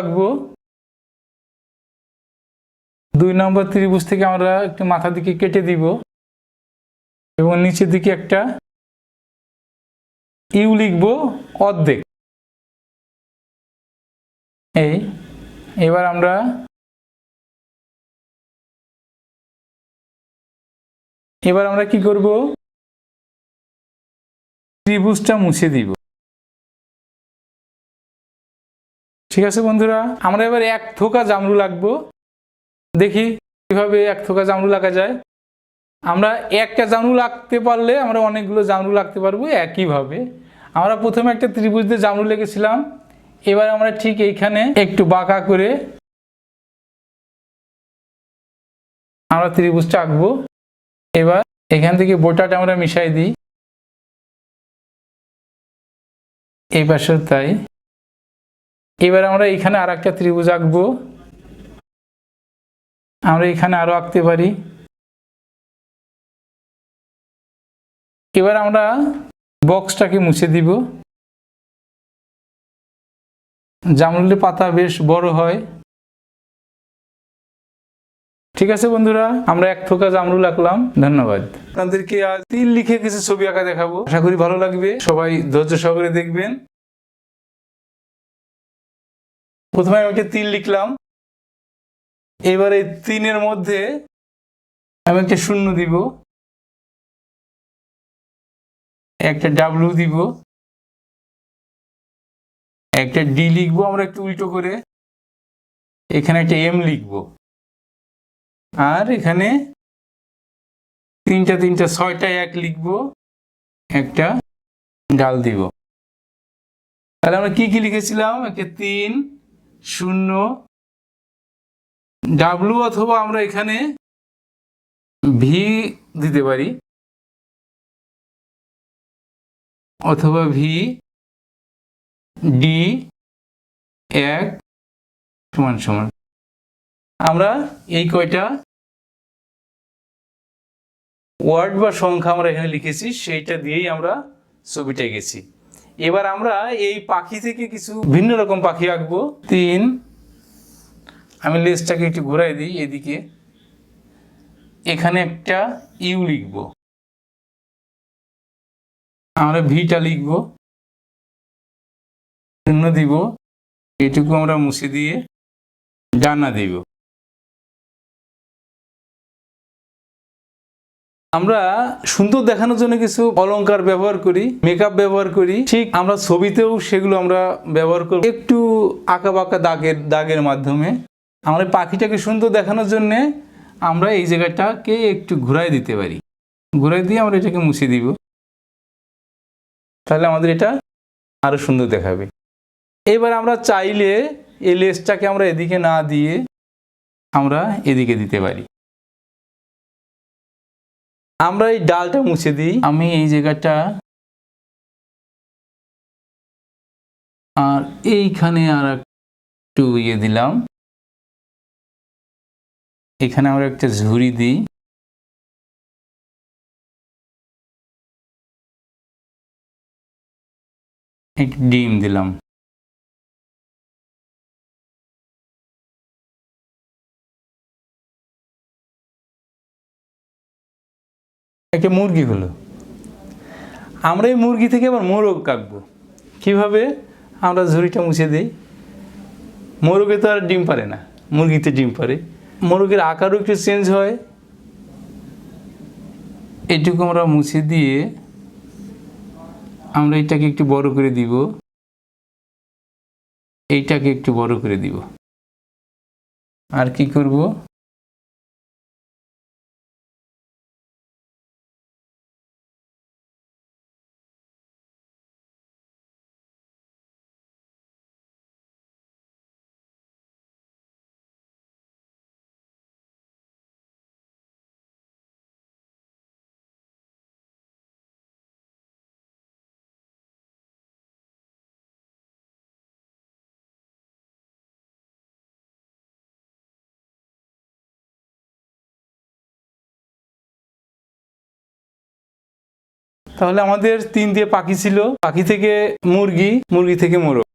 আঁকবো। 2 নম্বর ত্রিভুজ থেকে আমরা একটু মাথা দিকে কেটে দিব এবং নিচের দিকে একটা ইউ লিখবো অর্ধেক। এবার আমরা কি করব, ত্রিভুজটা মুছে দিব। ঠিক আছে বন্ধুরা, আমরা এবার এক থোকা জামরুল আঁকবো। দেখি কিভাবে এক থোকা জামরুল আঁকা যায়। আমরা একটা জামরুল আঁকতে পারলে আমরা অনেকগুলো জামরুল আঁকতে পারবো একইভাবে। আমরা প্রথমে একটা ত্রিভুজ দিয়ে জামরুল এঁকেছিলাম। এবার আমরা ঠিক এইখানে একটু বাঁকা করে আমরা ত্রিভুজটা আঁকবো। এবার এখান থেকে বোটাটা আমরা মিশাই দিই, এই পাশে তাই। এবার আমরা এখানে আর একটা ত্রিভুজ আঁকবো। আমরা এখানে আরো আঁকতে পারি। এবার আমরা বক্সটাকে মুছে দিব। জামরুলের পাতা বেশ বড় হয়। ঠিক আছে বন্ধুরা, আমরা এক থোকা জামরুল আঁকলাম। ধন্যবাদ। আপনাদেরকে আজ তীর লিখে কিছু ছবি আঁকা দেখাবো, আশা করি ভালো লাগবে। সবাই ধৈর্য সহকারে দেখবেন। প্রথমে আমি একটা তীর লিখলাম। এবার এই তিনের মধ্যে আমি একটা শূন্য দিব, একটা ডাব্লিউ দিব, একটা ডি লিখবো আমরা একটু উল্টো করে, এখানে একটা এম লিখবো, আর এখানে তিনটা 6টা এক লিখবো, একটা ডাল দিব। তাহলে আমরা কি কি লিখেছিলাম, একটা 3 0 ডাব্লু, অথবা আমরা এখানে ভি দিতে পারি, অথবা ভি ডি 1 সমান সমান। আমরা এই কয়টা ওয়ার্ড বা সংখ্যা আমরা এখানে লিখেছি, সেইটা দিয়েই আমরা ছবিটা এঁকেছি। এবার আমরা এই পাখি থেকে কিছু ভিন্ন রকম পাখি আঁকবো। 3, আমি লেজটাকে একটু ঘোরাই দিই এদিকে, এখানে একটা ইউ লিখবো, আমরা ভিটা লিখবো, শূন্য দিব, এটুকু আমরা মুছে দিয়ে ডানা দিব। আমরা সুন্দর দেখানোর জন্য কিছু অলংকার ব্যবহার করি, মেকআপ ব্যবহার করি, ঠিক আমরা ছবিতেও সেগুলো আমরা ব্যবহার করি একটু আঁকা বাঁকা দাগের মাধ্যমে। আমরা পাখিটাকে সুন্দর দেখানোর জন্য আমরা এই জায়গাটাকে একটু ঘুরাই দিতে পারি, ঘুরাই দিয়ে আমরা এটাকে মুছে দিব। তাহলে আমাদের এটা আরো সুন্দর দেখাবে। এবার আমরা চাইলে এই লেজটাকে আমরা এদিকে না দিয়ে আমরা এদিকে দিতে পারি। আমরা এই ডালটা মুছে দিই, আমি এই জায়গাটা আর এইখানে আর একটু দিলাম, এখানে আমরা একটা ঝুড়ি দিই, একটা ডিম দিলাম। একটা মুরগি হলো। আমরা এই মুরগি থেকে আবার মোরগ কাটবো। কিভাবে, আমরা ঝুড়িটা মুছে দিই। মোরগে তো আর ডিম পারে না, মুরগিতে ডিম পারে। মোরগের আকারও একটু চেঞ্জ হয়। এটুকু আমরা মুছে দিয়ে আমরা এটাকে একটু বড় করে দিব, এইটাকে একটু বড় করে দিব। আর কি করব, তাহলে আমাদের 3 দিয়ে পাখি ছিল, পাখি থেকে মুরগি, মুরগি থেকে মোরগ।